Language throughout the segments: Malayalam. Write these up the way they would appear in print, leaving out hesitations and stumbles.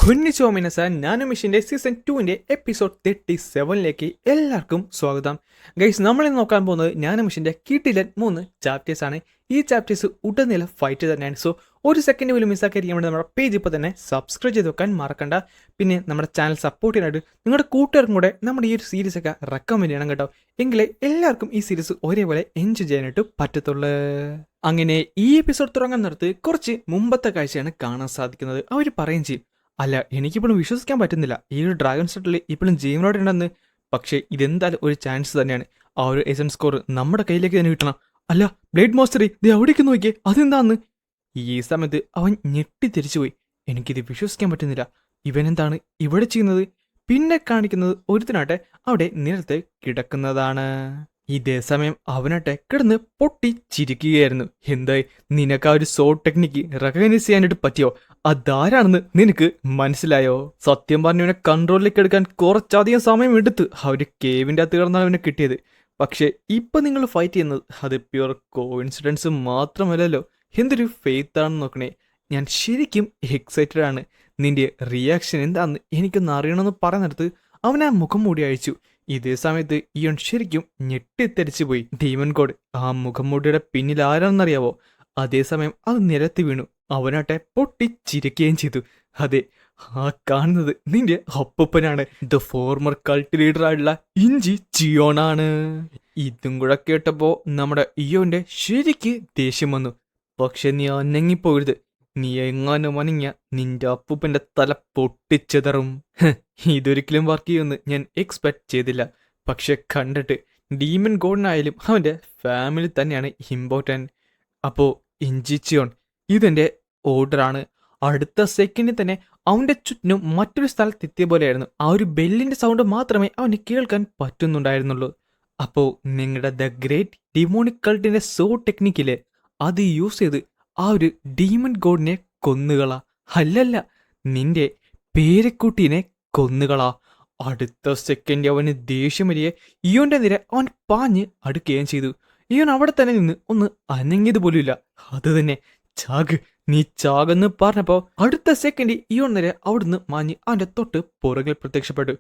കൊന്നിച്ചോ മിനസ നാനോമിഷിന്റെ സീസൺ 2 എപ്പിസോഡ് 37ലേക്ക് എല്ലാവർക്കും സ്വാഗതം. ഗൈസ്, നമ്മളിന്ന് നോക്കാൻ പോകുന്നത് നാനോമിഷിന്റെ കിടിലൻ 3 ചാപ്റ്റേഴ്സ് ആണ്. ഈ ചാപ്റ്റേഴ്സ് ഉടനീളം ഫൈറ്റ് തന്നെയാണ്. സോ ഒരു സെക്കൻഡ് പോലും മിസ്സാക്കിയിരിക്കാൻ വേണ്ടി നമ്മുടെ പേജ് ഇപ്പോൾ തന്നെ സബ്സ്ക്രൈബ് ചെയ്ത് വെക്കാൻ മറക്കണ്ട. പിന്നെ നമ്മുടെ ചാനൽ സപ്പോർട്ട് ചെയ്യാനായിട്ട് നിങ്ങളുടെ കൂട്ടുകാർക്കും കൂടെ നമ്മുടെ ഈ ഒരു സീരീസ് ഒക്കെ റെക്കമെൻഡ് ചെയ്യണം കേട്ടോ. എങ്കിലേ എല്ലാവർക്കും ഈ സീരീസ് ഒരേപോലെ എൻജോയ് ചെയ്യാനായിട്ട് പറ്റത്തുള്ളൂ. അങ്ങനെ ഈ എപ്പിസോഡ് തുടങ്ങാൻ നേരത്ത് കുറച്ച് മുമ്പത്തെ കാഴ്ചയാണ് കാണാൻ സാധിക്കുന്നത്. അവർ പറയും ചെയ്യും, അല്ല എനിക്കിപ്പോഴും വിശ്വസിക്കാൻ പറ്റുന്നില്ല ഈ ഒരു ഡ്രാഗൺ സെറ്റിൽ ഇപ്പോഴും ജീവനോടെ ഉണ്ടെന്ന്. പക്ഷേ ഇതെന്തായാലും ഒരു ചാൻസ് തന്നെയാണ്. ആ ഒരു എസൻസ് സ്കോർ നമ്മുടെ കയ്യിലേക്ക് തന്നെ കിട്ടണം. അല്ല, ബ്ലേഡ് മോസ്റ്ററി ദേ അവിടേക്ക് നോക്കിയേ, അതെന്താന്ന്? ഈ സമയത്ത് അവൻ ഞെട്ടിത്തിരിച്ചുപോയി. എനിക്കിത് വിശ്വസിക്കാൻ പറ്റുന്നില്ല. ഇവനെന്താണ് ഇവിടെ ചെയ്യുന്നത്? പിന്നെ കാണിക്കുന്നത് ഒരുത്തനാട്ടെ അവിടെ നിലത്ത് കിടക്കുന്നതാണ്. ഇതേ സമയം അവനാട്ടെ കിടന്ന് പൊട്ടി ചിരിക്കുകയായിരുന്നു. എന്തായി, നിനക്ക് ആ ഒരു സോ ടെക്നിക്ക് റെക്കഗ്നൈസ് ചെയ്യാനായിട്ട് പറ്റിയോ? അതാരാണെന്ന് നിനക്ക് മനസ്സിലായോ? സത്യം പറഞ്ഞവനെ കൺട്രോളിലേക്ക് എടുക്കാൻ കുറച്ചധികം സമയം എടുത്ത് ആ ഒരു കേവിൻ്റെ അകത്ത് കിടന്നാണ് അവനെ കിട്ടിയത്. പക്ഷെ ഇപ്പൊ നിങ്ങൾ ഫൈറ്റ് ചെയ്യുന്നത് അത് പ്യുവർ കോയിൻസിഡൻസ് മാത്രമല്ലല്ലോ. എന്തൊരു ഫെയ്ത്ത് ആണെന്ന് നോക്കണേ. ഞാൻ ശരിക്കും എക്സൈറ്റഡ് ആണ്. നിന്റെ റിയാക്ഷൻ എന്താണെന്ന് എനിക്കൊന്ന് അറിയണമെന്ന് പറയുന്നിടത്ത് അവൻ ആ മുഖം മൂടി അയച്ചു. ഇതേ സമയത്ത് ഇയോൺ ശരിക്കും ഞെട്ടിത്തെറിച്ചു പോയി. ഡീമൺ ഗോഡ് ആ മുഖംമൂടിയുടെ പിന്നിൽ ആരാണെന്നറിയാവോ? അതേസമയം അത് നിരത്തി വീണു. അവനാട്ടെ പൊട്ടിച്ചിരിക്കുകയും ചെയ്തു. അതെ, ആ കാണുന്നത് നിന്റെ അപ്പൂപ്പനാണ്. ദ ഫോർമർ കൾട്ട് ലീഡർ ആയിട്ടുള്ള ഇഞ്ചി ചിയോണാണ്. ഇതും കൂടെ കേട്ടപ്പോ നമ്മുടെ ഇയോന്റെ ശരിക്ക് ദേഷ്യം വന്നു. പക്ഷെ നീ അനങ്ങിപ്പോരുത്. നീ എങ്ങാനും അനങ്ങിയ നിന്റെ അപ്പൂപ്പന്റെ തല പൊട്ടിച്ചെതറും. ഇതൊരിക്കലും വർക്ക് ചെയ്യുമെന്ന് ഞാൻ എക്സ്പെക്ട് ചെയ്തില്ല. പക്ഷെ കണ്ടിട്ട് ഡീമൻ ഗോഡിനായാലും അവന്റെ ഫാമിലി തന്നെയാണ് ഇമ്പോർട്ടൻറ്റ്. അപ്പോ ഇഞ്ചിച്ചിയോൺ, ഇതെന്റെ ഓർഡറാണ്. അടുത്ത സെക്കൻഡിൽ തന്നെ അവന്റെ ചുറ്റിനും മറ്റൊരു സ്ഥലത്തെത്തിയ പോലെയായിരുന്നു. ആ ഒരു ബെല്ലിന്റെ സൗണ്ട് മാത്രമേ അവന് കേൾക്കാൻ പറ്റുന്നുണ്ടായിരുന്നുള്ളൂ. അപ്പോ നിങ്ങളുടെ ദ ഗ്രേറ്റ് ഡിമോണിക് കൾട്ടിന്റെ സോ ടെക്നിക്കില് അത് യൂസ് ചെയ്ത് ആ ഒരു ഡീമൺ ഗോഡിനെ കൊന്നുകളാ. അല്ലല്ല, നിന്റെ പേരക്കുട്ടീനെ കൊന്നുകളാ. അടുത്ത സെക്കൻഡ് അവന് ദേഷ്യം വരികയെ ഇയോന്റെ നേരെ അവൻ പാഞ്ഞ് അടുക്കുകയും ചെയ്തു. ഇയോൻ അവിടെ തന്നെ നിന്ന് ഒന്ന് അനങ്ങിയത് പോലുമില്ല. അത് തന്നെ, ചാഗ്, നീ ചാകെന്ന് പറഞ്ഞപ്പോ അടുത്ത സെക്കൻഡ് ഇയോൺ നേരെ അവിടുന്ന് മാഞ്ഞ് അവന്റെ തൊട്ട് പുറകിൽ പ്രത്യക്ഷപ്പെട്ടു.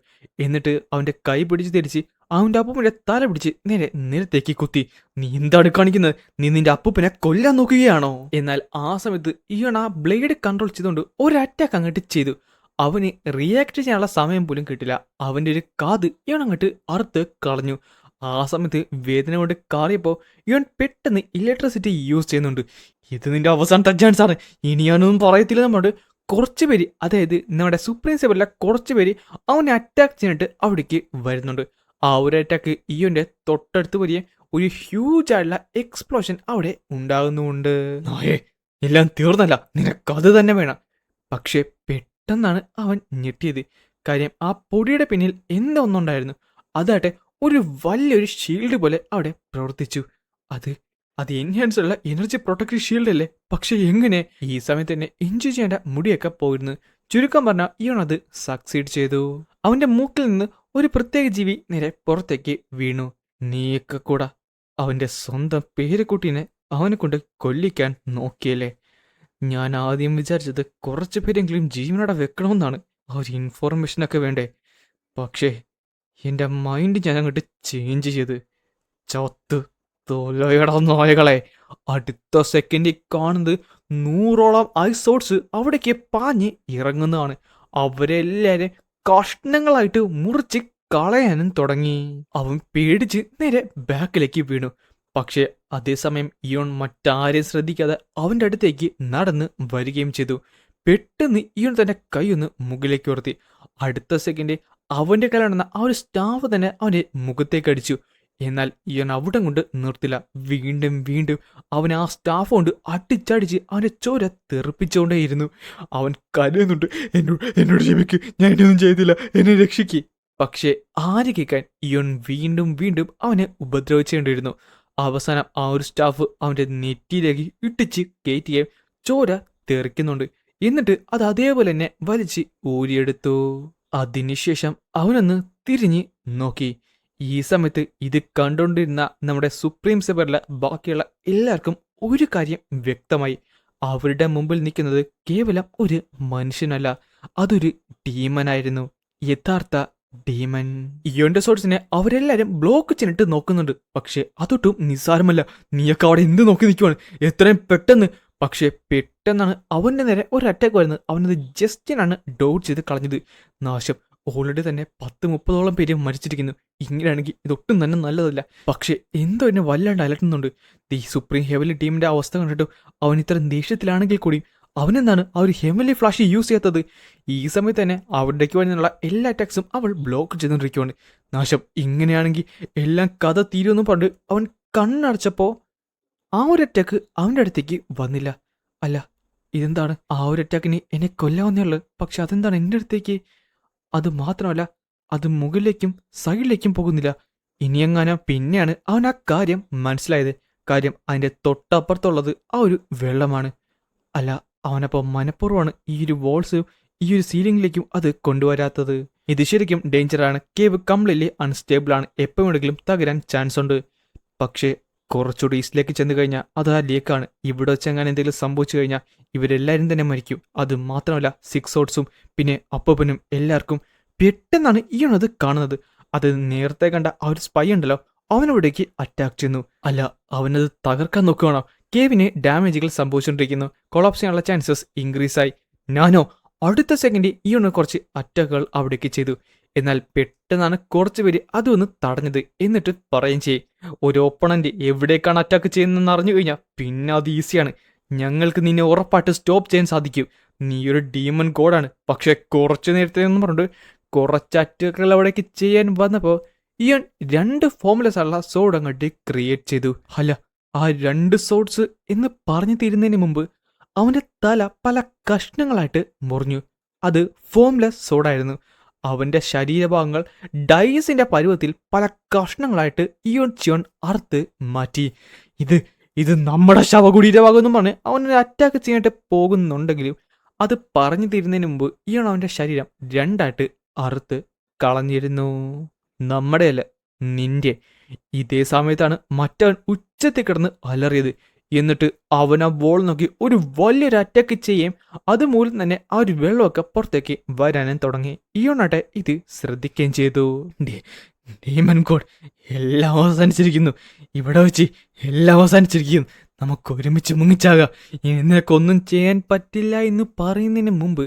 എന്നിട്ട് അവന്റെ കൈ പിടിച്ച് തിരിച്ച് അവന്റെ അപ്പൂപ്പന്റെ തല പിടിച്ച് നേരെ നിലത്തേക്ക് കുത്തി. നീ എന്താണ് കാണിക്കുന്നത്? നീ നിന്റെ അപ്പൂപ്പനെ കൊല്ലാൻ നോക്കുകയാണോ? എന്നാൽ ആ സമയത്ത് ഇയോൺ ആ ബ്ലേഡ് കൺട്രോൾ ചെയ്തുകൊണ്ട് ഒരു അറ്റാക്ക് അങ്ങോട്ട് ചെയ്തു. അവന് റിയാക്ട് ചെയ്യാനുള്ള സമയം പോലും കിട്ടില്ല. അവന്റെ ഒരു കാത് ഇവൻ അങ്ങോട്ട് അറുത്ത് കളഞ്ഞു. ആ സമയത്ത് വേദന കൊണ്ട് കാറിയപ്പോൾ ഇവൻ പെട്ടെന്ന് ഇലക്ട്രിസിറ്റി യൂസ് ചെയ്യുന്നുണ്ട്. ഇത് നിന്റെ അവസാനത്തെ ചാൻസ് ആണ്. ഇനി ഞാനൊന്നും പറയത്തില്ല. നമ്മുടെ കുറച്ച് പേര്, അതായത് നമ്മുടെ സുപ്രീം സേവറിലെ കുറച്ച് പേര് അവനെ അറ്റാക്ക് ചെയ്യാനായിട്ട് അവിടേക്ക് വരുന്നുണ്ട്. ആ ഒരു അറ്റാക്ക് ഇവന്റെ തൊട്ടടുത്ത് വലിയ ഒരു ഹ്യൂജ് ആയിട്ടുള്ള എക്സ്പ്ലോഷൻ അവിടെ ഉണ്ടാകുന്നുണ്ട്. എല്ലാം തീർന്നല്ല, നിനക്കത് തന്നെ വേണം. പക്ഷെ പെട്ടെന്നാണ് അവൻ ഞെട്ടിയത്. കാര്യം ആ പൊടിയുടെ പിന്നിൽ എന്തൊന്നുണ്ടായിരുന്നു. അതാട്ടെ ഒരു വലിയൊരു ഷീൽഡ് പോലെ അവിടെ പ്രവർത്തിച്ചു. അത് എൻഹാൻസ് ഉള്ള എനർജി പ്രൊട്ടക്റ്റീവ് ഷീൽഡ് അല്ലേ? പക്ഷെ എങ്ങനെ? ഈ സമയത്ത് തന്നെ എൻജോയ് ചെയ്യേണ്ട മുടിയൊക്കെ പോയിരുന്നു. ചുരുക്കം പറഞ്ഞാൽ ഇവനത് സക്സീഡ് ചെയ്തു. അവന്റെ മൂക്കിൽ നിന്ന് ഒരു പ്രത്യേക ജീവി നേരെ പുറത്തേക്ക് വീണു. നീയൊക്കെ കൂടാ അവന്റെ സ്വന്തം പേരുകുട്ടീനെ അവനെ കൊണ്ട് കൊല്ലിക്കാൻ നോക്കിയല്ലേ? ഞാൻ ആദ്യം വിചാരിച്ചത് കുറച്ച് പേരെങ്കിലും ജീവനോടെ വെക്കണമെന്നാണ്. ആ ഒരു ഇൻഫോർമേഷനൊക്കെ വേണ്ടേ? പക്ഷേ എൻ്റെ മൈൻഡ് ഞാൻ അങ്ങോട്ട് ചേഞ്ച് ചെയ്ത്. ചത്ത് തൊലയടാ നായകളെ. അടുത്ത സെക്കൻഡിൽ കാണുന്നത് 100ഓളം ഐസോട്സ് അവിടേക്ക് പാഞ്ഞ് ഇറങ്ങുന്നതാണ്. അവരെല്ലാവരും കഷ്ണങ്ങളായിട്ട് മുറിച്ച് കളയാനും തുടങ്ങി. അവൻ പേടിച്ച് നേരെ ബാക്കിലേക്ക് വീണു. പക്ഷേ അതേസമയം ഇയോൺ മറ്റാരെയും ശ്രദ്ധിക്കാതെ അവൻ്റെ അടുത്തേക്ക് നടന്ന് വരികയും ചെയ്തു. പെട്ടെന്ന് ഇയോൺ തന്റെ കൈയൊന്ന് മുകളിലേക്ക് ഉയർത്തി. അടുത്ത സെക്കൻഡ് അവന്റെ കയ്യിലുണ്ടെന്ന ആ ഒരു സ്റ്റാഫ് തന്നെ അവന്റെ മുഖത്തേക്ക് അടിച്ചു. എന്നാൽ ഇയോൺ അവിടെ കൊണ്ട് നിർത്തില്ല. വീണ്ടും വീണ്ടും അവൻ ആ സ്റ്റാഫ് കൊണ്ട് അടിച്ചടിച്ച് അവന്റെ ചോര തെറിപ്പിച്ചുകൊണ്ടേയിരുന്നു. അവൻ കരയുന്നുണ്ട്, എന്നോട് ക്ഷമിക്ക്, ഞാൻ എന്നൊന്നും ചെയ്തില്ല, എന്നെ രക്ഷിക്ക്. പക്ഷേ ആര് കേൾക്കാൻ? ഇയോൺ വീണ്ടും വീണ്ടും അവനെ ഉപദ്രവിച്ചുകൊണ്ടിരുന്നു. അവസാനം ആ ഒരു സ്റ്റാഫ് അവന്റെ നെറ്റിയിലേക്ക് ഇട്ടിച്ച് കയറ്റുകയും ചോര തെറിക്കുന്നുണ്ട്. എന്നിട്ട് അത് അതേപോലെ തന്നെ വലിച്ച് ഊരിയെടുത്തു. അതിനുശേഷം അവനൊന്ന് തിരിഞ്ഞ് നോക്കി. ഈ സമയത്ത് ഇത് കണ്ടുകൊണ്ടിരുന്ന നമ്മുടെ സുപ്രീം സേവറിലെ ബാക്കിയുള്ള എല്ലാവർക്കും ഒരു കാര്യം വ്യക്തമായി. അവരുടെ മുമ്പിൽ നിൽക്കുന്നത് കേവലം ഒരു മനുഷ്യനല്ല, അതൊരു ഡീമനായിരുന്നു, യഥാർത്ഥ ഡീമൻ. ഇയോന്റെ സോഴ്സിനെ അവരെല്ലാരും ബ്ലോക്ക് ചെയ്തിട്ട് നോക്കുന്നുണ്ട്. പക്ഷെ അതൊട്ടും നിസ്സാരമല്ല. നീയൊക്കെ അവിടെ എന്ത് നോക്കി നിൽക്കുവാണ്, എത്രയും പെട്ടെന്ന്. പക്ഷെ പെട്ടെന്നാണ് അവന്റെ നേരെ ഒരു അറ്റാക്ക് വരുന്നത്. അവനത് ജസ്റ്റിനാണ് ഡോട്ട് ചെയ്ത് കളഞ്ഞത്. നാശം, ഓൾറെഡി തന്നെ 10-30ഓളം പേര് മരിച്ചിരിക്കുന്നു. ഇങ്ങനെയാണെങ്കിൽ ഇതൊട്ടും തന്നെ നല്ലതല്ല. പക്ഷെ എന്തോ എന്നെ വല്ലാണ്ട് അലട്ടുന്നുണ്ട്. ദി സുപ്രീം ഹെവലി ടീമിന്റെ അവസ്ഥ കണ്ടിട്ടും അവൻ ഇത്ര ദേഷ്യത്തിലാണെങ്കിൽ കൂടി അവനെന്താണ് ആ ഒരു ഹെവലി ഫ്ലാഷ് യൂസ് ചെയ്യാത്തത്? ഈ സമയത്ത് തന്നെ അവിടേക്ക് വരുന്നുള്ള എല്ലാ അറ്റാക്സും അവൾ ബ്ലോക്ക് ചെയ്തുകൊണ്ടിരിക്കുകയാണ്. നാശം, ഇങ്ങനെയാണെങ്കിൽ എല്ലാം കഥ തീരുമെന്ന് പറഞ്ഞ് അവൻ കണ്ണടച്ചപ്പോ ആ ഒരു അറ്റാക്ക് അവന്റെ അടുത്തേക്ക് വന്നില്ല. അല്ല, ഇതെന്താണ്? ആ ഒരു അറ്റാക്കിന് എന്നെ കൊല്ലാവുന്നേ ഉള്ളു. പക്ഷെ അതെന്താണ് എൻ്റെ അടുത്തേക്ക്? അത് മാത്രമല്ല, അത് മുകളിലേക്കും സൈഡിലേക്കും പോകുന്നില്ല. ഇനിയെങ്ങാനും പിന്നെയാണ് അവൻ ആ കാര്യം മനസ്സിലായത്. കാര്യം അതിന്റെ തൊട്ടപ്പുറത്തുള്ളത് ആ ഒരു വെള്ളമാണ്. അല്ല, അവനപ്പോൾ മനഃപൂർവ്വമാണ് ഈ ഒരു വോൾസും ഈ ഒരു സീലിംഗിലേക്കും അത് കൊണ്ടുവരാത്തത്. ഇത് ശരിക്കും ഡേഞ്ചറാണ്. കേവ് കംപ്ലീറ്റ്ലി അൺസ്റ്റേബിൾ ആണ്, എപ്പോൾ വേണമെങ്കിലും തകരാൻ ചാൻസ് ഉണ്ട്. പക്ഷേ കുറച്ചുകൂടി ഈസ്റ്റിലേക്ക് ചെന്ന് കഴിഞ്ഞാൽ അത് ആ ലേക്കാണ്. ഇവിടെ വെച്ച് അങ്ങനെ എന്തെങ്കിലും സംഭവിച്ചു കഴിഞ്ഞാൽ ഇവരെല്ലാവരും തന്നെ മരിക്കും. അത് മാത്രമല്ല, 6 ഔട്ട്സും പിന്നെ അപ്പനും എല്ലാവർക്കും പെട്ടെന്നാണ് ഈയണത് കാണുന്നത്. അത് നേരത്തെ കണ്ട ആ ഒരു സ്പൈ ഉണ്ടല്ലോ, അവനവിടേക്ക് അറ്റാക്ക് ചെയ്യുന്നു. അല്ല, അവനത് തകർക്കാൻ നോക്കുകയാണോ? കേവിന് ഡാമേജുകൾ സംഭവിച്ചുകൊണ്ടിരിക്കുന്നു. കൊളാപ്സ് ചെയ്യാനുള്ള ചാൻസസ് ഇൻക്രീസ് ആയി. ഞാനോ അടുത്ത സെക്കൻഡ് ഈയൊന്ന് കുറച്ച് അറ്റാക്കുകൾ അവിടേക്ക് ചെയ്തു. എന്നാൽ പെട്ടെന്നാണ് കുറച്ച് പേര് അതൊന്ന് തടഞ്ഞത്. എന്നിട്ട് പറയും ചെയ്യും, ഒരു ഓപ്പണന്റ് എവിടേക്കാണ് അറ്റാക്ക് ചെയ്യുന്നതെന്ന് അറിഞ്ഞു കഴിഞ്ഞാൽ പിന്നെ അത് ഈസിയാണ്. ഞങ്ങൾക്ക് നിന്നെ ഉറപ്പായിട്ട് സ്റ്റോപ്പ് ചെയ്യാൻ സാധിക്കും. നീ ഒരു ഡീമൺ ഗോഡാണ്. പക്ഷെ കുറച്ചു നേരത്തെ എന്ന് പറഞ്ഞിട്ട് കുറച്ച് അറ്റാക്കുകൾ അവിടേക്ക് ചെയ്യാൻ വന്നപ്പോൾ ഇയാൻ 2 ഫോമുലസ് ഉള്ള സോഡ് അങ്ങോട്ട് ക്രിയേറ്റ് ചെയ്തു. അല്ല, ആ 2 സോഡ്സ് എന്ന് പറഞ്ഞു തീരുന്നതിന് മുമ്പ് അവന്റെ തല പല കഷ്ണങ്ങളായിട്ട് മുറിഞ്ഞു. അത് ഫോംലെസ് സോഡായിരുന്നു. അവന്റെ ശരീരഭാഗങ്ങൾ ഡൈസിന്റെ പരുവത്തിൽ പല കഷ്ണങ്ങളായിട്ട് ഇയോൺ ചിയോൺ അറുത്ത് മാറ്റി. ഇത് നമ്മുടെ ശവകുടീരഭാഗമെന്നും പറഞ്ഞ് അവനൊരു അറ്റാക്ക് ചെയ്യാനായിട്ട് പോകുന്നുണ്ടെങ്കിലും അത് പറഞ്ഞു തീരുന്നതിന് മുമ്പ് ഇയോൺ അവന്റെ ശരീരം 2ആയിട്ട് അറുത്ത് കളഞ്ഞിരുന്നു. നമ്മുടെയല്ല, നിന്റെ. ഇതേ സമയത്താണ് മറ്റവൻ ഉച്ചത്തിൽ കിടന്ന് അലറിയത്. എന്നിട്ട് അവൻ ആ ബോൾ നോക്കി ഒരു വലിയൊരു അറ്റാക്ക് ചെയ്യുകയും അതുമൂലം തന്നെ ആ ഒരു വെള്ളമൊക്കെ പുറത്തേക്ക് വരാനും തുടങ്ങി. ഇയോണാട്ടെ ഇത് ശ്രദ്ധിക്കുകയും ചെയ്തു. ഡീമൺ ഗോഡ്, എല്ലാം അവസാനിച്ചിരിക്കുന്നു. ഇവിടെ വെച്ച് എല്ലാം അവസാനിച്ചിരിക്കുന്നു. നമുക്ക് ഒരുമിച്ച് മുങ്ങിച്ചാകാം. ഇനി നിനക്കൊന്നും ചെയ്യാൻ പറ്റില്ല എന്ന് പറയുന്നതിന് മുമ്പ്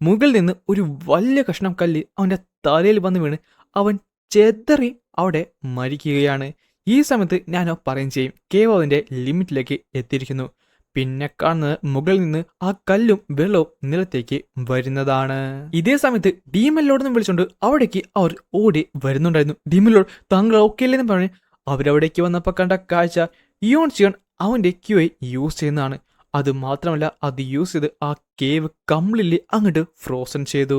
മുകളിൽ നിന്ന് ഒരു വലിയ കഷ്ണം കല്ല് അവന്റെ തലയിൽ വന്ന് വീണ് അവൻ ചെതറി അവിടെ മരിക്കുകയാണ്. ഈ സമയത്ത് ഞാനോ പറയും ചെയ്യും, കേവ് അതിന്റെ ലിമിറ്റിലേക്ക് എത്തിയിരിക്കുന്നു. പിന്നെ കാണുന്നത് മുകളിൽ നിന്ന് ആ കല്ലും വെള്ളവും നിലത്തേക്ക് വരുന്നതാണ്. ഇതേ സമയത്ത് ഡീമൻ ലോഡെന്ന് വിളിച്ചുകൊണ്ട് അവിടേക്ക് അവർ ഓടി വരുന്നുണ്ടായിരുന്നു. ഡീമൻ ലോഡ്, താങ്കൾ ഓക്കെ അല്ലെന്ന് പറഞ്ഞ് അവരവിടേക്ക് വന്നപ്പോൾ കണ്ട കാഴ്ച ഇയോൺ ചിയോൺ അവന്റെ ക്യൂഐ യൂസ് ചെയ്യുന്നതാണ്. അത് മാത്രമല്ല, അത് യൂസ് ചെയ്ത് ആ കേവ് കംപ്ലീറ്റ്ലി അങ്ങോട്ട് ഫ്രോസൺ ചെയ്തു.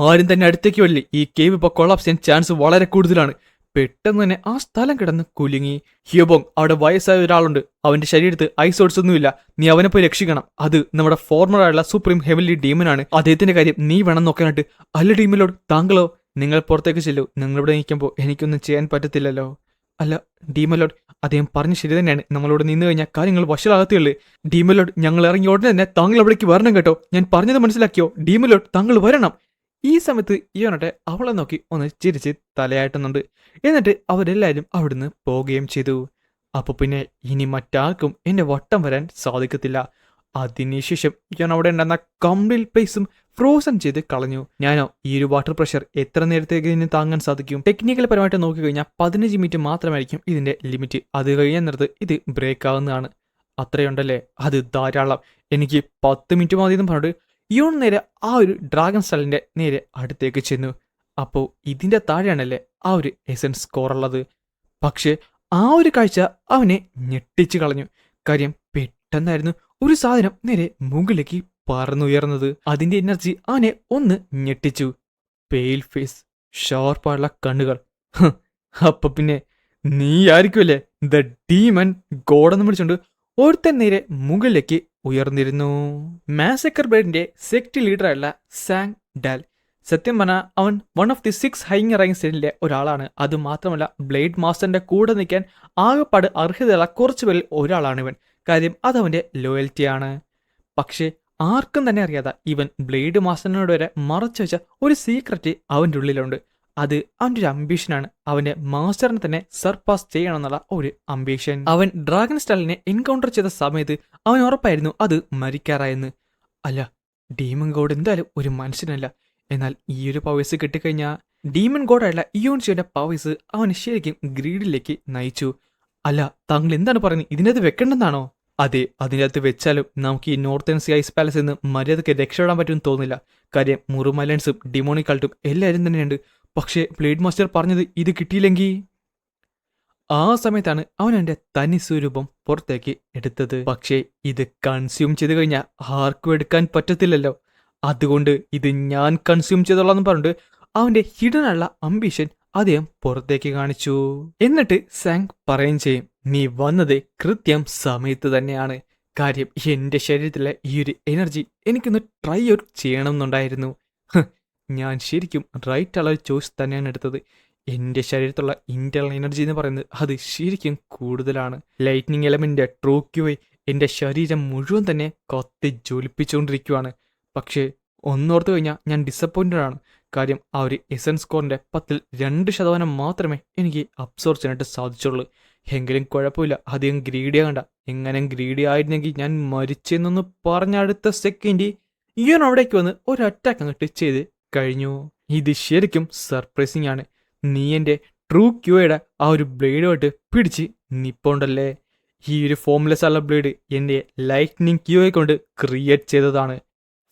ആരും തന്നെ അടുത്തേക്ക് വരില്ലേ. ഈ കേവ് ഇപ്പോൾ കൊളാപ്സ് ചെയ്യാൻ ചാൻസ് വളരെ കൂടുതലാണ്. പെട്ടെന്ന് തന്നെ ആ സ്ഥലം കിടന്ന് കുലുങ്ങി. ഹ്യൂബോങ്, അവിടെ വയസ്സായ ഒരാളുണ്ട്. അവന്റെ ശരീരത്ത് ഐസോഡ്സ് ഒന്നുമില്ല. നീ അവനെ പോയി രക്ഷിക്കണം. അത് നമ്മുടെ ഫോർമറായുള്ള സുപ്രീം ഹെവൻലി ഡീമനാണ്. അദ്ദേഹത്തിന്റെ കാര്യം നീ വേണം നോക്കാനായിട്ട്. അല്ല ഡീമലോട്, താങ്കളോ? നിങ്ങൾ പുറത്തേക്ക് ചെല്ലൂ. നിങ്ങളിവിടെ നിൽക്കുമ്പോൾ എനിക്കൊന്നും ചെയ്യാൻ പറ്റത്തില്ലല്ലോ. അല്ല ഡീമലോഡ്, അദ്ദേഹം പറഞ്ഞ ശരി തന്നെയാണ്. നമ്മളോട് നിന്ന് കഴിഞ്ഞാൽ കാര്യങ്ങൾ വഷളാകത്തുള്ളൂ. ഡീമലോഡ്, ഞങ്ങൾ ഇറങ്ങിയ ഉടനെ തന്നെ താങ്കൾ അവിടേക്ക് വരണം കേട്ടോ. ഞാൻ പറഞ്ഞത് മനസ്സിലാക്കിയോ? ഡീമലോഡ്, താങ്കൾ വരണം. ഈ സമയത്ത് ഇയോണട്ടെ അവളെ നോക്കി ഒന്ന് ചിരിച്ച് തലയാട്ടുന്നുണ്ട്. എന്നിട്ട് അവരെല്ലാവരും അവിടുന്ന് പോവുകയും ചെയ്തു. അപ്പൊ പിന്നെ ഇനി മറ്റാർക്കും എന്റെ വട്ടം വരാൻ സാധിക്കത്തില്ല. അതിനുശേഷം ഞാൻ അവിടെ ഉണ്ടായിരുന്ന കംപ്ലീറ്റ് പ്ലേസും ഫ്രോസൺ ചെയ്ത് കളഞ്ഞു. ഞാനോ ഈ ഒരു വാട്ടർ പ്രഷർ എത്ര നേരത്തേക്ക് ഇതിന് താങ്ങാൻ സാധിക്കും? ടെക്നിക്കൽ പരമായിട്ട് നോക്കിക്കഴിഞ്ഞാൽ 15 മിനിറ്റ് മാത്രമായിരിക്കും ഇതിന്റെ ലിമിറ്റ്. അത് കഴിയാൻ നേരത്ത് ഇത് ബ്രേക്ക് ആവുന്നതാണ്. അത്രയുണ്ടല്ലേ, അത് ധാരാളം. എനിക്ക് 10 മിനിറ്റ് മതി എന്ന് പറഞ്ഞിട്ട് ഇയോൺ നേരെ ആ ഒരു ഡ്രാഗൺ സ്റ്റൈലിന്റെ നേരെ അടുത്തേക്ക് ചെന്നു. അപ്പോൾ ഇതിന്റെ താഴെയാണല്ലേ ആ ഒരു എസൻസ് സ്കോർ ഉള്ളത്. പക്ഷെ ആ ഒരു കാഴ്ച അവനെ ഞെട്ടിച്ചു കളഞ്ഞു. കാര്യം പെട്ടെന്നായിരുന്നു ഒരു സാധനം നേരെ മുകളിലേക്ക് പറന്നുയർന്നത്. അതിന്റെ എനർജി അവനെ ഒന്ന് ഞെട്ടിച്ചു. പെയിൽ ഫേസ്, ഷാർപ്പായുള്ള കണ്ണുകൾ. അപ്പൊ പിന്നെ നീ ആയിരിക്കുമല്ലേ ദ ഡീമൻ ഗോഡെന്ന് വിളിച്ചോണ്ട് ഒരുത്തൻ നേരെ മുകളിലേക്ക് ഉയർന്നിരുന്നു. മാസക്കർ ബ്രേഡിന്റെ സെക്ട് ലീഡറായുള്ള സാങ് ഡാൽ. സത്യം പറഞ്ഞാൽ അവൻ 1 ഓഫ് ദി 6 ഹൈങ് റാങ്ക് സ്റ്റേറ്റിലെ ഒരാളാണ്. അത് മാത്രമല്ല, ബ്ലേഡ് മാസ്റ്ററിന്റെ കൂടെ നിൽക്കാൻ ആകെപ്പാട് അർഹതയുള്ള കുറച്ചു പേരിൽ ഒരാളാണ് ഇവൻ. കാര്യം അതവന്റെ ലോയൽറ്റിയാണ്. പക്ഷേ ആർക്കും തന്നെ അറിയാതെ ഇവൻ ബ്ലേഡ് മാസ്റ്ററിനോട് വരെ മറച്ചു വെച്ച ഒരു സീക്രറ്റ് അവൻ്റെ ഉള്ളിലുണ്ട്. അത് അവൻ്റെ ഒരു അംബീഷനാണ്. അവന്റെ മാസ്റ്ററിനെ തന്നെ സർപാസ് ചെയ്യണമെന്നുള്ള ഒരു അംബീഷൻ. അവൻ ഡ്രാഗൺ സ്റ്റൈലിനെ എൻകൗണ്ടർ ചെയ്ത സമയത്ത് അവൻ ഉറപ്പായിരുന്നു അത് മരിക്കാറായെന്ന്. അല്ല, ഡീമൺ ഗോഡ് എന്തായാലും ഒരു മനുഷ്യനല്ല. എന്നാൽ ഈ ഒരു പവേഴ്സ് കിട്ടിക്കഴിഞ്ഞാൽ ഡീമൺ ഗോഡായുള്ള ഇയോൺസിയുടെ പവേഴ്സ് അവന് ശരിക്കും ഗ്രീഡിലേക്ക് നയിച്ചു. അല്ല, താങ്കൾ എന്താണ് പറയുന്നത്? ഇതിനകത്ത് വെക്കണ്ടെന്നാണോ? അതെ, അതിനകത്ത് വെച്ചാലും നമുക്ക് ഈ നോർത്തേൺ സീ ഐസ് പാലസിൽ നിന്ന് മര്യാദയ്ക്ക് രക്ഷപ്പെടാൻ പറ്റുമെന്ന് തോന്നില്ല. കാര്യം മുറുമലൻസും ഡിമോണിക്കൾട്ടും എല്ലാവരും തന്നെയുണ്ട്. പക്ഷേ ബ്ലേഡ് മാസ്റ്റർ പറഞ്ഞത് ഇത് കിട്ടിയില്ലെങ്കിൽ ആ സമയത്താണ് അവൻ എൻ്റെ തനി സ്വരൂപം പുറത്തേക്ക് എടുത്തത്. പക്ഷേ ഇത് കൺസ്യൂം ചെയ്ത് കഴിഞ്ഞാൽ ആർക്കും എടുക്കാൻ പറ്റത്തില്ലല്ലോ. അതുകൊണ്ട് ഇത് ഞാൻ കൺസ്യൂം ചെയ്തോളാന്ന് പറഞ്ഞിട്ട് അവന്റെ ഹിഡനുള്ള അംബീഷൻ അദ്ദേഹം പുറത്തേക്ക് കാണിച്ചു. എന്നിട്ട് സാങ് പറയുകയും ചെയ്യും, നീ വന്നത് കൃത്യം സമയത്ത് തന്നെയാണ്. കാര്യം എന്റെ ശരീരത്തിലെ ഈ ഒരു എനർജി എനിക്കൊന്ന് ട്രൈ ഔട്ട് ചെയ്യണമെന്നുണ്ടായിരുന്നു. ഞാൻ ശരിക്കും റൈറ്റ് ഉള്ള ഒരു ചോയ്സ് തന്നെയാണ് എടുത്തത്. എൻ്റെ ശരീരത്തുള്ള ഇന്റേണൽ എനർജി എന്ന് പറയുന്നത് അത് ശരിക്കും കൂടുതലാണ്. ലൈറ്റ്നിങ് എലമെന്റിന്റെ ട്രൂ ക്യൂവെ എൻ്റെ ശരീരം മുഴുവൻ തന്നെ കത്തി ജ്വലിപ്പിച്ചുകൊണ്ടിരിക്കുവാണ്. പക്ഷേ ഒന്നോർത്ത് കഴിഞ്ഞാൽ ഞാൻ ഡിസപ്പോയിന്റഡ് ആണ്. കാര്യം ആ ഒരു എസൻസ് സ്കോറിന്റെ 10ൽ 2% മാത്രമേ എനിക്ക് അബ്സോർവ് ചെയ്യാനായിട്ട് സാധിച്ചുള്ളൂ. എങ്കിലും കുഴപ്പമില്ല, അധികം ഗ്രീഡി ആകണ്ട. എങ്ങനെ ഗ്രീഡി ആയിരുന്നെങ്കിൽ ഞാൻ മരിച്ചെന്നൊന്ന് പറഞ്ഞ അടുത്ത സെക്കൻഡ് ഇവൻ അവിടേക്ക് വന്ന് ഒരു അറ്റാക്ക് അങ്ങോട്ട് ചെയ്ത് കഴിഞ്ഞു. ഇത് ശരിക്കും സർപ്രൈസിങ് ആണ്. നീ എൻ്റെ ട്രൂ ക്യൂയുടെ ആ ഒരു ബ്ലേഡുമായിട്ട് പിടിച്ച് നിപ്പോണ്ടല്ലേ. ഈ ഒരു ഫോംലെസ് ഉള്ള ബ്ലേഡ് എൻ്റെ ലൈറ്റ്നിങ് ക്യൂയെ കൊണ്ട് ക്രിയേറ്റ് ചെയ്തതാണ്.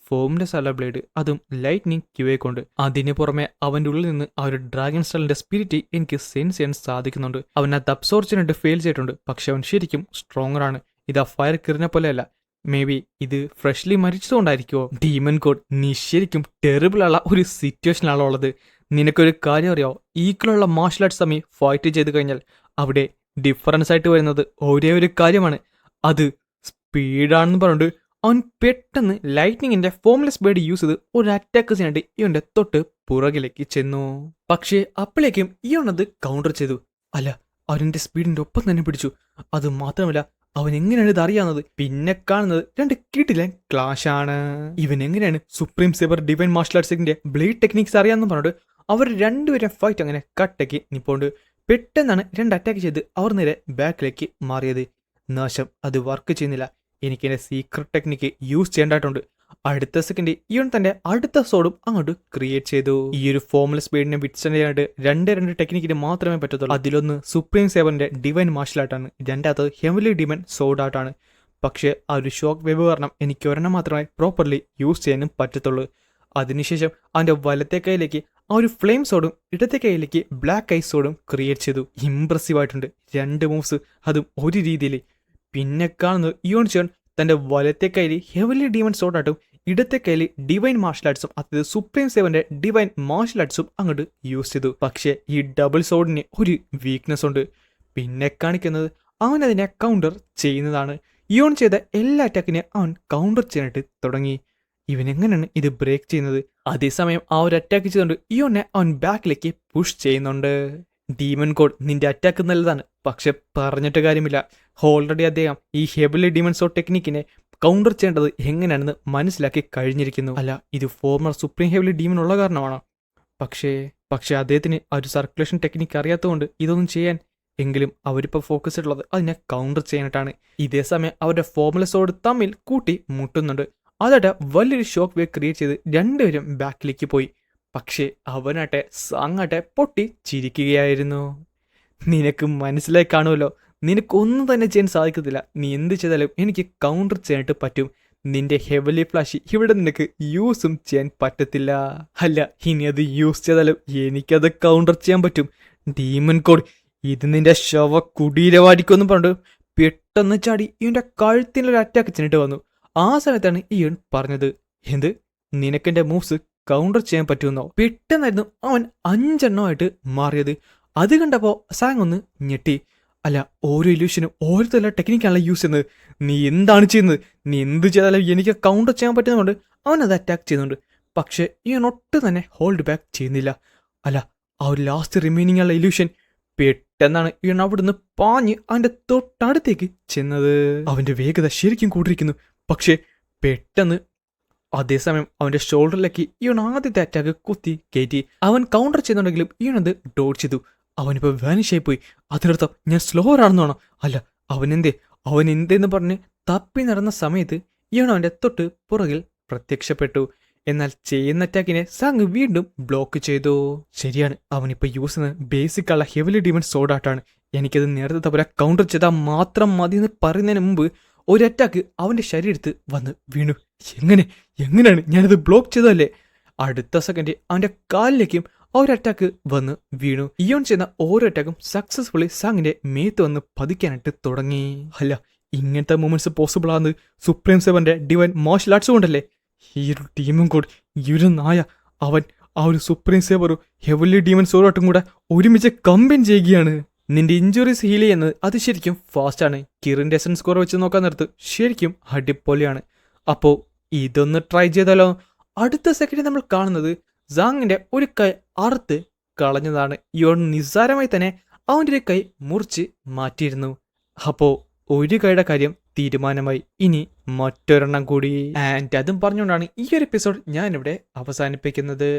ഫോംലെസ് അല്ല ബ്ലേഡ്, അതും ലൈറ്റ്നിങ് ക്യൂയെ കൊണ്ട്. അതിന് പുറമെ അവൻ്റെ ഉള്ളിൽ നിന്ന് ആ ഒരു ഡ്രാഗൺ സ്റ്റൈലിന്റെ സ്പിരിറ്റ് എനിക്ക് സെൻസ് ചെയ്യാൻ സാധിക്കുന്നുണ്ട്. അവൻ അത് അബ്സോർബ് ഫെയിൽ ചെയ്തിട്ടുണ്ട്. പക്ഷെ അവൻ ശരിക്കും സ്ട്രോങ്ങർ ആണ്. ഇത് ആ ഫയർ കിറിനെ പോലെയല്ല. മേ ബി ഇത് ഫ്രഷ്ലി മരിച്ചതുകൊണ്ടായിരിക്കുമോ? ഡീമൺ കോഡ്, നീ ശരിക്കും ടെറിബിൾ ഉള്ള ഒരു സിറ്റുവേഷനാണോ ഉള്ളത്. നിനക്കൊരു കാര്യം അറിയാവോ? ഈക്വലുള്ള മാർഷൽ ആർട്സ് തമ്മിൽ ഫൈറ്റ് ചെയ്ത് കഴിഞ്ഞാൽ അവിടെ ഡിഫറൻസ് ആയിട്ട് വരുന്നത് ഒരേ ഒരു കാര്യമാണ്, അത് സ്പീഡാണെന്ന് പറഞ്ഞിട്ട് അവൻ പെട്ടെന്ന് ലൈറ്റ്നിങ്ങിന്റെ ഫോംലെസ് ബ്ലേഡ് യൂസ് ചെയ്ത് ഒരു അറ്റാക്ക് ചെയ്യാനായിട്ട് ഇവന്റെ തൊട്ട് പുറകിലേക്ക് ചെന്നു. പക്ഷേ അപ്പോഴേക്കും ഇവൻ അത് കൗണ്ടർ ചെയ്തു. അല്ല, അവന്റെ സ്പീഡിന്റെ ഒപ്പം തന്നെ പിടിച്ചു. അത് മാത്രമല്ല, അവൻ എങ്ങനെയാണ് ഇത് അറിയാവുന്നത്? പിന്നെ കാണുന്നത് 2 കിടിലൻ ക്ലാഷ് ആണ്. ഇവൻ എങ്ങനെയാണ് സുപ്രീം സേബർ ഡിവൈൻ മാർഷൽ ആർട്സിന്റെ ബ്ലേഡ് ടെക്നിക്സ് അറിയാമെന്ന് പറഞ്ഞിട്ട് അവർ രണ്ടുപേരും ഫൈറ്റ് അങ്ങനെ കട്ടയ്ക്ക് നിപ്പോണ്ട്. പെട്ടെന്നാണ് 2 അറ്റാക്ക് ചെയ്ത് അവർ നേരെ ബാക്കിലേക്ക് മാറിയത്. നാശം, അത് വർക്ക് ചെയ്യുന്നില്ല. എനിക്ക് എൻ്റെ സീക്രട്ട് ടെക്നിക്ക് യൂസ് ചെയ്യേണ്ടതായിട്ടുണ്ട്. അടുത്ത സെക്കൻഡ് ഇവൻ തന്റെ അടുത്ത സോഡും അങ്ങോട്ട് ക്രിയേറ്റ് ചെയ്തു. ഈ ഒരു ഫോംലെസ് ബ്ലേഡിനെ വിറ്റ്സ്റ്റാൻഡ് ചെയ്യാനായിട്ട് 2 ടെക്നിക്കിന് മാത്രമേ പറ്റത്തുള്ളൂ. അതിലൊന്ന് സുപ്രീം സേവറിന്റെ ഡിവൈൻ മാർഷൽ ആർട്ടാണ്, രണ്ടാമത് ഹെവൻലി ഡിമൻ സോഡ് ആർട്ടാണ്. പക്ഷേ ആ ഒരു ഷോക്ക് വേവ് കാരണം എനിക്ക് ഒരെണ്ണം മാത്രമേ പ്രോപ്പർലി യൂസ് ചെയ്യാനും പറ്റത്തുള്ളൂ. അതിനുശേഷം അവന്റെ വലത്തെ കൈയിലേക്ക് ആ ഒരു ഫ്ലെയിം സോഡും ഇടത്തെ കൈയിലേക്ക് ബ്ലാക്ക് ഐസ് സോഡും ക്രിയേറ്റ് ചെയ്തു. ഇംപ്രസീവ് ആയിട്ടുണ്ട് 2 മൂവ്സ്, അതും ഒരു രീതിയിൽ. പിന്നെ കാണുന്നത് ഇയോൺ ചേൺ തന്റെ വലത്തെ കയ്യിൽ ഹെവൻലി ഡീമൺ സോഡായിട്ടും ഇടത്തെ കയ്യിൽ ഡിവൈൻ മാർഷൽ ആർട്സും, അതായത് സുപ്രീം സെവന്റെ ഡിവൈൻ മാർഷൽ ആർട്സും അങ്ങോട്ട് യൂസ് ചെയ്തു. പക്ഷേ ഈ ഡബിൾ സോഡിന് ഒരു വീക്ക്നെസ് ഉണ്ട്. പിന്നെ കാണിക്കുന്നത് അവൻ അതിനെ കൗണ്ടർ ചെയ്യുന്നതാണ്. ഇയോൺ ചെയ്ത എല്ലാ അറ്റാക്കിനെ അവൻ കൗണ്ടർ ചെയ്യാനായിട്ട് തുടങ്ങി. ഇവൻ എങ്ങനെയാണ് ഇത് ബ്രേക്ക് ചെയ്യുന്നത്? അതേസമയം ആ ഒരു അറ്റാക്ക് ചെയ്തുകൊണ്ട് ഇയോനെ അവൻ ബാക്കിലേക്ക് പുഷ് ചെയ്യുന്നുണ്ട്. ഡീമൺ കോഡ്, നിന്റെ അറ്റാക്ക് നല്ലതാണ്, പക്ഷെ പറഞ്ഞിട്ട് കാര്യമില്ല. ഓൾറെഡി അദ്ദേഹം ഈ ഹെവൻലി ഡീമൺ സോഡ് ടെക്നിക്കിനെ കൗണ്ടർ ചെയ്യേണ്ടത് എങ്ങനെയാണെന്ന് മനസ്സിലാക്കി കഴിഞ്ഞിരിക്കുന്നു. അല്ല, ഇത് ഫോർമർ സുപ്രീം ഹെവൻലി ഡീമൺ ഉള്ള കാരണമാണോ? പക്ഷേ അദ്ദേഹത്തിന് ആ ഒരു സർക്കുലേഷൻ ടെക്നിക്ക് അറിയാത്തതുകൊണ്ട് ഇതൊന്നും ചെയ്യാൻ. എങ്കിലും അവരിപ്പോൾ ഫോക്കസ് ഉള്ളത് അതിനെ കൗണ്ടർ ചെയ്യാനായിട്ടാണ്. ഇതേ സമയം അവരുടെ ഫോർമുലസോട് തമ്മിൽ കൂട്ടി മുട്ടുന്നുണ്ട്. അതായിട്ട് വലിയൊരു ഷോക്ക് വേവ് ക്രിയേറ്റ് ചെയ്ത് രണ്ടുപേരും ബാക്കിലേക്ക് പോയി. പക്ഷേ അവനാട്ടെ സാങ്ങാട്ടെ പൊട്ടി ചിരിക്കുകയായിരുന്നു. നിനക്ക് മനസ്സിലായി കാണുമല്ലോ, നിനക്കൊന്നും തന്നെ ചെയ്യാൻ സാധിക്കത്തില്ല. നീ എന്ത് ചെയ്താലും എനിക്ക് കൗണ്ടർ ചെയ്യാനായിട്ട് പറ്റും. നിന്റെ ഹെവൻലി ഫ്ലാഷ് ഇവിടെ നിനക്ക് യൂസും ചെയ്യാൻ പറ്റത്തില്ല. അല്ല, ഇനി അത് യൂസ് ചെയ്താലും എനിക്കത് കൗണ്ടർ ചെയ്യാൻ പറ്റും. ഡീമൺ കോഡ്, ഇത് നിന്റെ ശവ കുടീരവാടിക്കൊന്നും പറഞ്ഞിട്ട് പെട്ടെന്ന് ചാടി ഇവന്റെ കഴുത്തിനൊരു അറ്റാക്ക് ചെന്നിട്ട് വന്നു. ആ സമയത്താണ് ഇവൻ പറഞ്ഞത്, എന്ത്, നിനക്കെന്റെ മൂവ്സ് കൗണ്ടർ ചെയ്യാൻ പറ്റുമെന്നോ? പെട്ടെന്നായിരുന്നു അവൻ 5 എണ്ണമായിട്ട് മാറിയത്. അത് കണ്ടപ്പോ സാങ് ഒന്ന് ഞെട്ടി. അല്ല, ഓരോ ഇല്യൂഷനും ഓരോരുത്തരുടെ ടെക്നിക്കാണല്ലോ യൂസ് ചെയ്യുന്നത്. നീ എന്താണ് ചെയ്യുന്നത്? നീ എന്ത് ചെയ്താലും എനിക്ക് കൗണ്ടർ ചെയ്യാൻ പറ്റുന്നതുകൊണ്ട് അവൻ അത് അറ്റാക്ക് ചെയ്യുന്നുണ്ട്. പക്ഷെ ഇവൻ ഒട്ടും തന്നെ ഹോൾഡ് ബാക്ക് ചെയ്യുന്നില്ല. അല്ല, ആ ഒരു ലാസ്റ്റ് റിമൈനിങ് ഉള്ള ഇല്യൂഷൻ പെട്ടെന്നാണ് ഇവൻ അവിടുന്ന് പാഞ്ഞ് അവന്റെ തൊട്ടടുത്തേക്ക് ചെന്നത്. അവന്റെ വേഗത ശരിക്കും കൂട്ടിരിക്കുന്നു. പക്ഷെ പെട്ടെന്ന് അതേസമയം അവന്റെ ഷോൾഡറിലേക്ക് ഇവൻ ആദ്യത്തെ അറ്റാക്ക് കുത്തി കയറ്റി. അവൻ കൗണ്ടർ ചെയ്യുന്നുണ്ടെങ്കിലും ഇവനത് ഡോഡ് ചെയ്തു. അവനിപ്പോ വാനിഷ് ആയി പോയി. അതിനർത്ഥം ഞാൻ സ്ലോവർ ആണെന്നാണോ? അല്ല, അവൻ എന്തേന്ന് പറഞ്ഞ് തപ്പി നടന്ന സമയത്ത് ഇവൻ അവന്റെ തൊട്ട് പുറകിൽ പ്രത്യക്ഷപ്പെട്ടു. എന്നാൽ ചെയ്യുന്ന അറ്റാക്കിനെ സാങ് വീണ്ടും ബ്ലോക്ക് ചെയ്തു. ശരിയാണ്, അവനിപ്പോ യൂസ് ചെയ്യുന്നത് ബേസിക് ഉള്ള ഹെവിലി ഡിമൺ സോഡാട്ടാണ്. എനിക്കത് നേരത്തെ പോലെ കൗണ്ടർ ചെയ്താൽ മാത്രം മതി എന്ന് പറയുന്നതിന് മുമ്പ് ഒരു അറ്റാക്ക് അവന്റെ ശരീരത്ത് വന്ന് വീണു. എങ്ങനെയാണ് ഞാനത് ബ്ലോക്ക് ചെയ്തതല്ലേ? അടുത്ത സെക്കൻഡ് അവന്റെ കാലിലേക്കും ആ ഒരു അറ്റാക്ക് വന്ന് വീണു. ഇയോൺ ചെയ്യുന്ന ഓരോ അറ്റാക്കും സക്സസ്ഫുള്ളി സാങ്ങിന്റെ മേത്ത് വന്ന് പതിക്കാനായിട്ട് തുടങ്ങി. അല്ല, ഇങ്ങനത്തെ മൂമെന്റ്സ് പോസിബിൾ ആണെന്ന് സുപ്രീം സെവന്റെ ഡിവൈൻ മാർഷൽ ആർട്സ് കൊണ്ടല്ലേ? ഈ ഒരു ടീമും കൂടെ ഈ ഒരു നായ അവൻ ആ ഒരു സുപ്രീം സേവറും ഹെവലി ഡീമൻ സോറാട്ടും കൂടെ ഒരുമിച്ച് കമ്പൈൻ ചെയ്യുകയാണ്. നിന്റെ ഇഞ്ചുറീസ് ഹീൽ ചെയ്യുന്നത് അത് ശരിക്കും ഫാസ്റ്റാണ്. കിറിന്റെ എസൻസ് സ്കോർ വെച്ച് നോക്കാൻ നേരത്ത് ശരിക്കും അടിപൊളിയാണ്. അപ്പോൾ ഇതൊന്ന് ട്രൈ ചെയ്താലോ? അടുത്ത സെക്കൻഡ് നമ്മൾ കാണുന്നത് സാങ്ങിന്റെ ഒരു കൈ അറുത്ത് കളഞ്ഞതാണ്. ഇയോൺ നിസ്സാരമായി തന്നെ അവൻ്റെ ഒരു കൈ മുറിച്ച് മാറ്റിയിരുന്നു. അപ്പോൾ ഒരു കൈയുടെ കാര്യം തീരുമാനമായി. ഇനി മറ്റൊരെണ്ണം കൂടി. ആൻഡ് അതും പറഞ്ഞുകൊണ്ടാണ് ഈ ഒരു എപ്പിസോഡ് ഞാനിവിടെ അവസാനിപ്പിക്കുന്നത്.